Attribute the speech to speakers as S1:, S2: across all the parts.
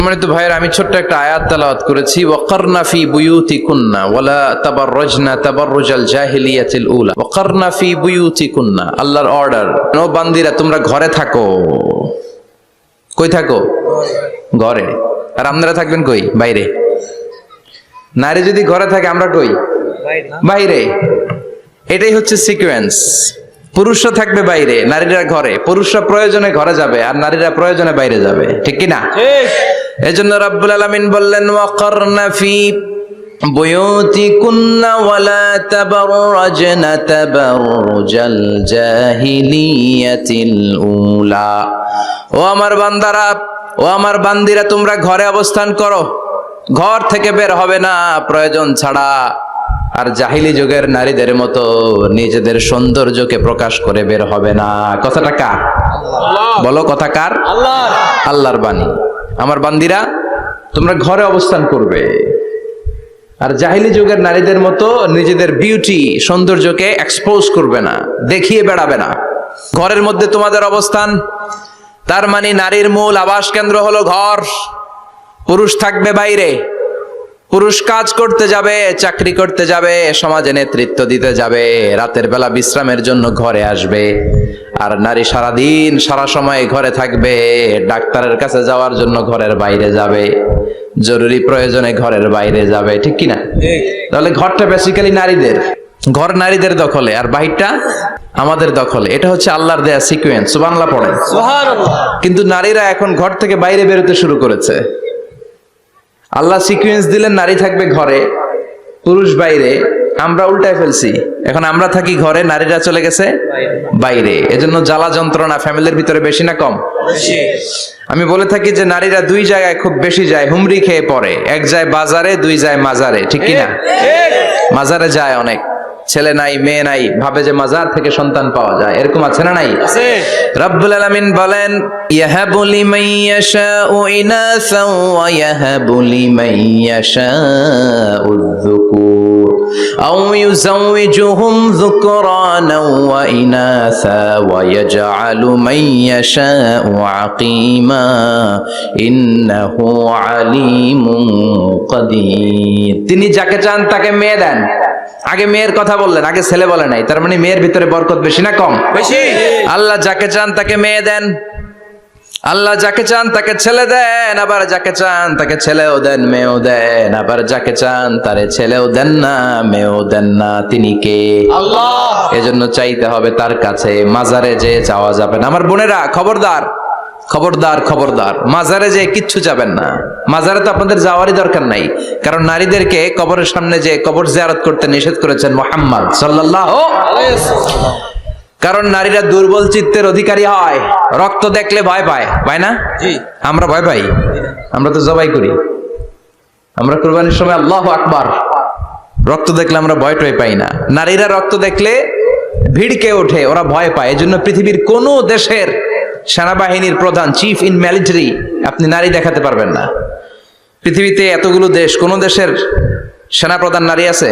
S1: সম্মানিত ভাইয়ের, আমি ছোট্ট একটা আয়াত তেলাওয়াত করেছি, ওয়াকারনা ফি বুয়ুতিকুন্না ওয়ালা তাবাররাজনা তাবাররুজাল জাহিলিয়াতিল উলা। ওয়াকারনা ফি বুয়ুতিকুন্না, আল্লাহর অর্ডার, ও বান্দিরা তোমরা ঘরে থাকো। কই থাকো? ঘরে। আর আপনারা থাকবেন কই? বাইরে। নারী যদি ঘরে থাকে, আমরা কই? বাইরে। এটাই হচ্ছে সিকোয়েন্স। পুরুষরা থাকবে বাইরে, নারীরা ঘরে। পুরুষরা প্রয়োজনে ঘরে যাবে আর নারীরা প্রয়োজনে বাইরে যাবে, ঠিক কি না? এজন্য রাব্বুল আলামিন বললেন, ওয়াকারনা ফি বুয়ুতিকুন্না ওয়ালা তাবাররাজনা তাবাররুজাল জাহিলিয়াতিল উলা। ও আমার বান্দারা, ও আমার বান্দিরা, তোমরা ঘরে অবস্থান করো, ঘর থেকে বের হবে না প্রয়োজন ছাড়া। আর জাহিলি যুগের নারীদের মতো নিজেদের সৌন্দর্যকে প্রকাশ করে বের হবে না। কথাটা কার? বলো, কথা কার? আল্লাহর বাণী। আমার বান্দিরা, তোমরা ঘরে অবস্থান করবে, আর জাহিলি যুগের নারীদের মতো নিজেদের বিউটি, সৌন্দর্যকে এক্সপোজ করবে না, দেখিয়ে বেড়াবে না। ঘরের মধ্যে তোমাদের অবস্থান, তার মানে নারীর মূল আবাস কেন্দ্র হলো ঘর। পুরুষ থাকবে বাইরে। পুরুষ কাজ করতে যাবে, চাকরি করতে যাবে, সমাজে নেতৃত্ব দিতে যাবে, রাতের বেলা বিশ্রামের জন্য ঘরে আসবে। আর নারী সারাদিন সারা সময় ঘরে থাকবে, ডাক্তারের কাছে যাওয়ার জন্য ঘরের বাইরে যাবে, জরুরি প্রয়োজনে ঘরের বাইরে যাবে, ঠিক কিনা? তাহলে ঘরটা বেসিক্যালি নারীদের। ঘর নারীদের দখলে আর বাহিরটা আমাদের দখলে। এটা হচ্ছে আল্লাহর দেয়া সিকোয়েন্স। সুবহানাল্লাহ পড়েন। কিন্তু নারীরা এখন ঘর থেকে বাইরে বেরোতে শুরু করেছে। আল্লাহ সিকোয়েন্স দিলেন, নারী থাকবে ঘরে, পুরুষ বাইরে। আমরা উল্টায় ফেলছি, এখন আমরা থাকি ঘরে, নারীরা চলে গেছে বাইরে। এজন্য জ্বালা যন্ত্রণা ফ্যামিলির ভিতরে বেশি না কম? আমি বলে থাকি যে নারীরা দুই জায়গায় খুব বেশি যায়, হুমড়ি খেয়ে পড়ে। এক যায় বাজারে, দুই যায় মাজারে, ঠিক কিনা? মাজারে যায় অনেক, ছেলে নাই মেয়ে নাই, ভাবে যে মাজার থেকে সন্তান পাওয়া যায়। এরকম আছে না নাই? রব্বুল আলামিন বলেন, ইয়াহাবু লিমান ইয়াশাউ ইনাসা ওয়া ইয়াহাবু লিমান ইয়াশাউ যুকুর আও ইউযাওয়িজুহুম যুকরানা ওয়া ইনাসা ওয়া ইয়াজআলু মান ইয়াশাউ আকীমা ইন্নাহু আলীমুন কাদির। তিনি যাকে চান তাকে মেয়ে দেন। আগে মেয়ের কথা বললেন, আগে ছেলে বলে নাই। তার মানে মেয়ের ভিতরে বরকত বেশি না কম? বেশি। আল্লাহ যাকে চান তাকে মেয়ে দেন, আল্লাহ যাকে চান তাকে ছেলে দেন, আবার যাকে চান তাকে ছেলেও দেন, মেয়েও দেন, আবার যাকে চান তারে ছেলেও দেন না, মেয়েও দেন না। তিনি কে? আল্লাহ। এজন্য চাইতে হবে তার কাছে, মাজারে যে চাওয়া যাবে না। আমার বোনেরা, খবরদার খবরদার খবরদার, মাজারে যে কিচ্ছু যাবেন না। মাজারে তো আপনাদের যাওয়ারই দরকার নাই, কারণ নারীদেরকে কবরের সামনে যে কবর জিয়ারত করতে নিষেধ করেছেন মুহাম্মদ সাল্লাল্লাহু আলাইহি ওয়াসাল্লাম। কারণ নারীরা দুর্বল চিত্তের অধিকারী হয়, রক্ত দেখলে ভয় পায়, পায় না? জি। আমরা ভয় পাই? আমরা তো জবাই করি, আমরা কুরবানির সময় আল্লাহু আকবার, রক্ত দেখলে আমরা ভয় টয় পাই না। নারীরা রক্ত দেখলে ভিড়কে ওঠে, ওরা ভয় পায়। এজন্য পৃথিবীর কোন দেশের সেনাবাহিনীর প্রধান, চিফ ইন মিলিটারি, আপনি নারী দেখাতে পারবেন না। পৃথিবীতে এতগুলো দেশ, কোন দেশের সেনাপ্রধান নারী আছে?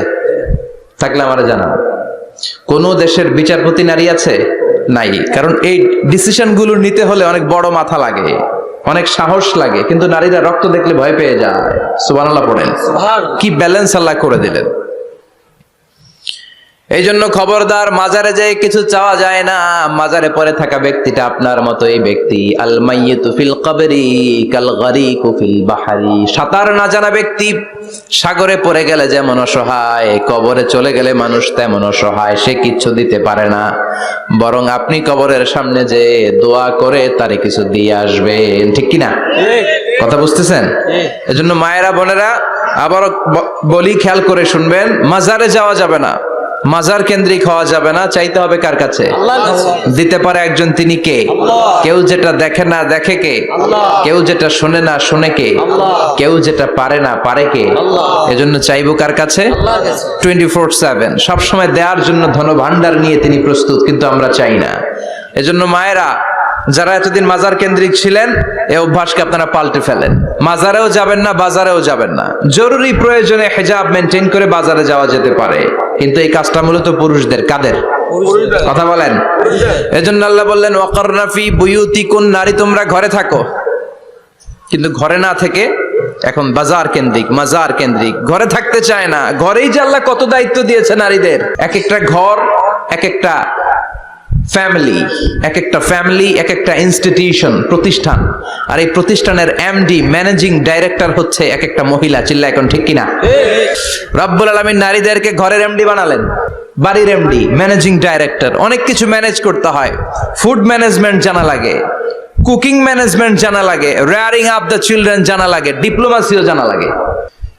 S1: থাকলে আমারে জানান। কোন দেশের বিচারপতি নারী আছে? নাই। কারণ এই ডিসিশন গুলো নিতে হলে অনেক বড় মাথা লাগে, অনেক সাহস লাগে। কিন্তু নারীরা রক্ত দেখলে ভয় পেয়ে যায়। সুবহানাল্লাহ পড়েন। কি ব্যালেন্স আল্লাহ করে দিলেন। এই জন্য খবরদার, মাজারে যেয়ে কিছু চাওয়া যায় না। মাজারে পড়ে থাকা ব্যক্তিটা আপনার মতো এই ব্যক্তি। আল মাইয়িতু ফিল কবরি কাল গারিকু ফিল বাহরি। সাঁতার না জানা ব্যক্তি সাগরে পড়ে গেলে যেমন অসহায়, কবরে চলে গেলে মানুষ তেমন অসহায়। সে কিচ্ছু দিতে পারে না, বরং আপনি কবরের সামনে যে দোয়া করে তারে কিছু দিয়ে আসবেন, ঠিক কিনা? কথা বুঝতেছেন? এজন্য মায়েরা, বোনেরা, আবার বলি, খেয়াল করে শুনবেন, মাজারে যাওয়া যাবে না, মাজার কেন্দ্রিক হওয়া যাবে না। চাইতে হবে কার কাছে? আল্লাহর কাছে। দিতে পারে একজন, তিনি কে? আল্লাহ। কেউ যেটা দেখে না দেখে কে? আল্লাহ। কেউ যেটা শুনে না শুনে কে? আল্লাহ। কেউ যেটা পারে না পারে কে? আল্লাহ। এজন্য চাইবো কার কাছে? আল্লাহর কাছে। 24/7 সব সময় দেওয়ার জন্য ধন ভান্ডার নিয়ে তিনি প্রস্তুত, কিন্তু আমরা চাই না। এজন্য মায়েরা, যারা এতদিন মাজার কেন্দ্রিক ছিলেন, এই অভ্যাসকে আপনারা পাল্টে ফেলেন। মাজারেও যাবেন না, বাজারেও যাবেন না। জরুরি প্রয়োজনে হিজাব মেনটেন করে বাজারে যাওয়া যেতে পারে, কিন্তু এই কাজটা মূলত পুরুষদের। কাদের? কথা বলেন। এজন্য আল্লাহ বললেন, ওয়াকারনা ফি বুয়ুতিকুন, নারী তোমরা ঘরে থাকো। কিন্তু ঘরে না থেকে এখন বাজার কেন্দ্রিক, মাজার কেন্দ্রিক, ঘরে থাকতে চায় না। ঘরেই যে আল্লাহ কত দায়িত্ব দিয়েছে নারীদের। এক একটা ঘর এক একটা ফ্যামিলি, এক একটা ফ্যামিলি এক একটা ইনস্টিটিউশন, প্রতিষ্ঠান। আর এই প্রতিষ্ঠানের এমডি, ম্যানেজিং ডাইরেক্টর হচ্ছে এক একটা মহিলা। চিল্লা এখন ঠিক কিনা? রব্বুল আলামিন নারীদেরকে ঘরের এমডি বানালেন, বাড়ির এমডি, ম্যানেজিং ডাইরেক্টর। অনেক কিছু ম্যানেজ করতে হয়। ফুড ম্যানেজমেন্ট জানা লাগে, কুকিং ম্যানেজমেন্ট জানা লাগে, রেয়ারিং আপ দ্য চিলড্রেন জানা লাগে, ডিপ্লোমাসিও জানা লাগে।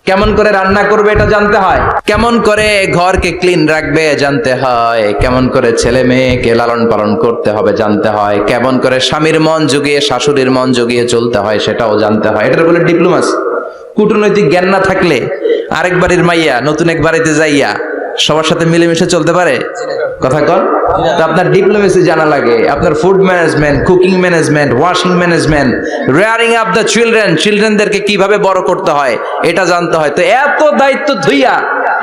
S1: কেমন করে রান্না করবে এটা জানতে হয়, কেমন করে ঘরকে ক্লিন রাখবে জানতে হয়, কেমন করে ছেলে মেয়েকে লালন পালন করতে হবে জানতে হয়, কেমন করে স্বামীর মন জুগিয়ে শাশুড়ির মন জুগিয়ে চলতে হয় সেটাও জানতে হয়। এটার বলে ডিপ্লোমাসি। কূটনৈতিক জ্ঞান না থাকলে আরেক বাড়ির মাইয়া নতুন এক বাড়িতে যাইয়া সবার সাথে মিলেমিশে চলতে পারে? কথা কর। তো আপনার ডিপ্লোমেসি জানা লাগে, আপনার food management, cooking management, washing management, rearing up the children, চিলড্রেনদেরকে কিভাবে বড় করতে হয় এটা জানতে হয়। তো এত দায়িত্ব ধুইয়া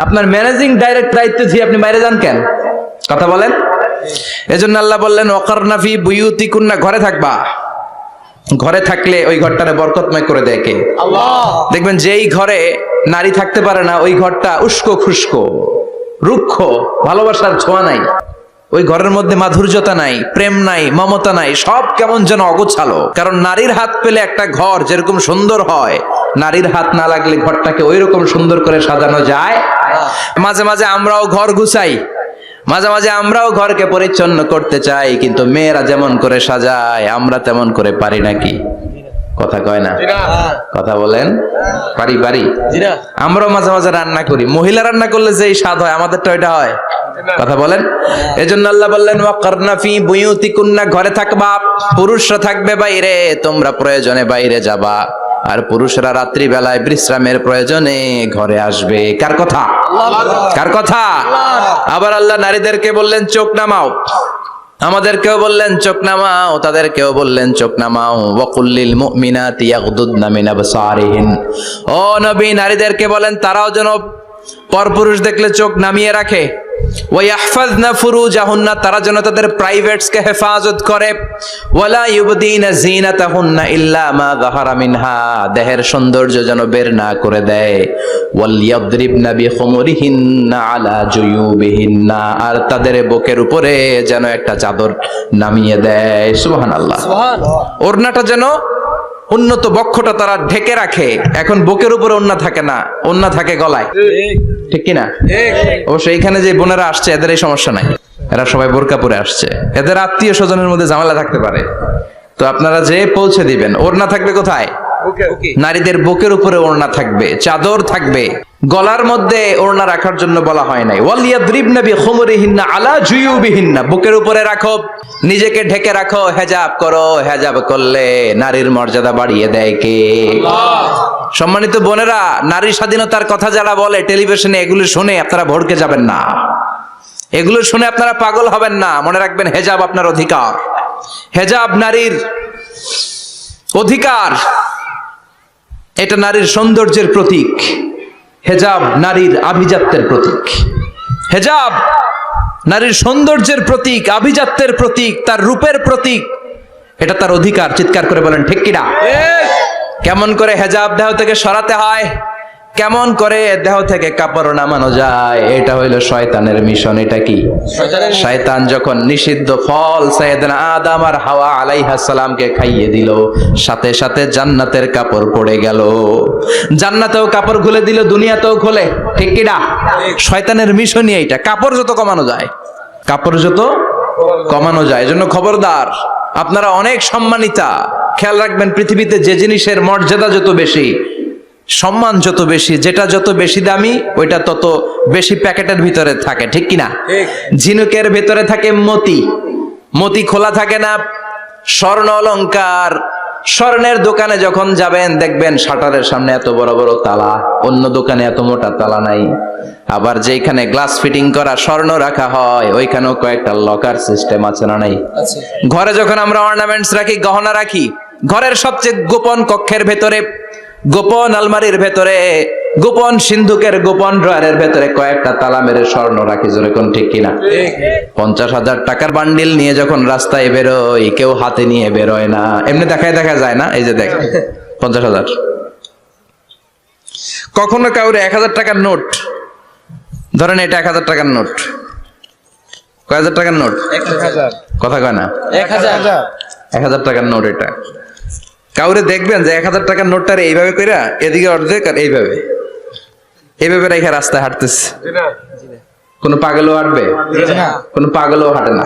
S1: আপনার ম্যানেজিং ডাইরেক্ট দায়িত্ব ধুইয়া আপনি বাইরে যান কেন? কথা বলেন। এজন্য আল্লাহ বললেন ওয়াকারনা ফি বুয়ুতিকুন্না, ঘরে থাকবা। ঘরে থাকলে ওই ঘরটারে বরকতময় করে দেয় কে? আল্লাহ। দেখবেন যেই ঘরে নারী থাকতে পারে না ওই ঘরটা উস্কো খুস্কো, রুক্ষ, ভালোবাসার ছোঁয়া নাই, ওই ঘরের মধ্যে মাধুর্যতা নাই, প্রেম নাই, মমতা নাই, সব কেমন যেন অগোছালো। কারণ নারীর হাত পেলে একটা ঘর যেরকম সুন্দর হয়, নারীর হাত না লাগলে ঘরটাকে ওই রকম সুন্দর করে সাজানো যায়। মাঝে মাঝে আমরাও ঘর গুছাই, মাঝে মাঝে আমরাও ঘরকে পরিচ্ছন্ন করতে চাই, কিন্তু মেয়েরা যেমন করে সাজায় আমরা তেমন করে পারি নাকি? কথা কয় না? কথা বলেন। পারি পারি। আমরাও মাঝে মাঝে রান্না করি, মহিলা রান্না করলে যেই স্বাদ হয় আমাদেরটা ওইটা হয়। কথা বলেন। এজন্য আল্লাহ বললেন ওয়াকারনা ফি বুয়ুতিকুন্না, ঘরে থাকবা। পুরুষরা থাকবে বাইরে, তোমরা প্রয়োজনে বাইরে যাবা। আর পুরুষরা রাত্রি বেলায় বিশ্রামের প্রয়োজনে ঘরে আসবে। কার কথা? কার কথা? আবার আল্লাহ নারীদেরকে বললেন চোখ নামাও, আমাদেরকেও বললেন চোখ নামাও, তাদেরকেও বললেন চোখ নামাও। ওয়াকুল্লিল মুমিনাতি ইয়াগদুদনা মিন আবসারিহিন, ও নবী নারীদেরকে বলেন তারাও যেন পরপুরুষ দেখলে চোখ নামিয়ে রাখে। ওয়াহফাজনা ফুরুজাহুন্না, তারা যেন তাদের প্রাইভেটসকে হেফাজত করে। ওয়ালা ইউবদিনা জিনাতাহুন্না ইল্লা মা যাহারা মিনহা, দেহের সৌন্দর্য যেন বের না করে দেয়। ওয়ালিয়াদরিবনা বিখুমুরিহিন্না আলা জুয়ুবিহিন্না, আর তাদের বুকের উপরে যেন একটা চাদর নামিয়ে দেয়। সুবহানাল্লাহ। ওড়নাটা যেন উন্নত বক্ষটা তারা ঢেকে রাখে। এখন বুকের উপরে ওড়না থাকে না, ওড়না থাকে গলায়। ঠিক কিনা? অবশ্য এইখানে যে বোনেরা আসছে এদের এই সমস্যা নাই, এরা সবাই বোরকা পরে আসছে। এদের আত্মীয় স্বজনের মধ্যে ঝামেলা থাকতে পারে, তো আপনারা যে পৌঁছে দিবেন। ওড়না থাকবে কোথায়? নারীদের বুকের উপরে ওড়না থাকবে, চাদর থাকবে। গলার মধ্যে ওড়না রাখার জন্য বলা হয় নাই। ওয়ালিয়াদরিবনা বিখুমুরিহিন্না আলা জুয়ুবিহিন্না, বুকের উপরে রাখো, নিজেকে ঢেকে রাখো, হেজাব করো। হেজাব করলে নারীর মর্যাদা বাড়িয়ে দেয় কে? আল্লাহ। সম্মানিত বোনেরা, নারী স্বাধীনতার কথা যারা বলে টেলিভিশনে, এগুলো শুনে আপনারা ভড়কে যাবেন না, এগুলো শুনে আপনারা পাগল হবেন না। মনে রাখবেন হেজাব আপনার অধিকার, হেজাব নারীর অধিকার, এটা নারীর সৌন্দর্যের প্রতীক। হেজাব নারীর আভিজাত্যের প্রতীক। হেজাব নারীর সৌন্দর্যের প্রতীক, আভিজাত্যের প্রতীক, তার রূপের প্রতীক। এটা তার অধিকার। চিৎকার করে বলেন ঠিক কিনা? কেমন করে হেজাব দেহ থেকে সরাতে হয়, কেমন করে দেহ থেকে কাপড় নামানো যায়, এটা হইলো শয়তানের মিশন। এটা কি? শয়তান যখন নিষিদ্ধ ফল সাইয়েদনা আদম আর হাওয়া আলাইহিস সালামকে খাইয়ে দিল, সাথে সাথে জান্নাতের কাপড় পড়ে গেল। জান্নাতেও কাপড় খুলে দিল, দুনিয়াতেও খুলে। ঠিক কি না? শয়তানের মিশনই এইটা। কাপড় যত কমানো যায়, কাপড় যত কমানো যায়। এজন্য খবরদার, আপনারা অনেক সম্মানিতা। খেয়াল রাখবেন, পৃথিবীতে যে জিনিসের মর্যাদা যত বেশি, সম্মান যত বেশি, যেটা যত বেশি দামি, ওইটা তত বেশি প্যাকেটের ভিতরে থাকে। ঠিক কিনা? ঝিনুকের ভিতরে থাকে মতি, মতি খোলা থাকে না। স্বর্ণ অলংকার, স্বর্ণের দোকানে যখন যাবেন দেখবেন শাটারের সামনে এত বড় বড় তালা, অন্য দোকানে এত মোটা তালা নাই। আবার যেখানে গ্লাস ফিটিং করা স্বর্ণ রাখা হয় ওইখানেও কয়েকটা লকার সিস্টেম আছে না নাই? ঘরে যখন আমরা অর্নামেন্টস রাখি, গহনা রাখি, ঘরের সবচেয়ে গোপন কক্ষের ভেতরে, গোপন আলমারির ভেতরে, গোপন সিন্ধুকের গোপন ড্রয়ারের ভেতরে কয়েকটা তালা মেরে স্বর্ণ রাখি। জোরে কোন ঠিক কিনা? 50,000 টাকার বান্ডিল নিয়ে যখন রাস্তায় বেরোই, কেউ হাতে নিয়ে বেরোয় না, এমনি দেখায় দেখা যায় না। এই যে দেখ, 50,000। কখনো কাউরে 1,000 টাকার নোট, ধরেন এটা 1,000 টাকার নোট, কয় হাজার টাকার নোট?
S2: 1,000।
S1: কথা কয় না?
S2: 1,000।
S1: 1,000 টাকার নোট এটা। কাউরে দেখবেন যে 1,000 টাকার নোটটারে এইভাবে কইরা এদিকে অর্ধেক আর এইভাবে রেখে রাস্তায় হাঁটতেছে? কোন পাগলও হাঁটবে? কোন পাগলও হাঁটে না।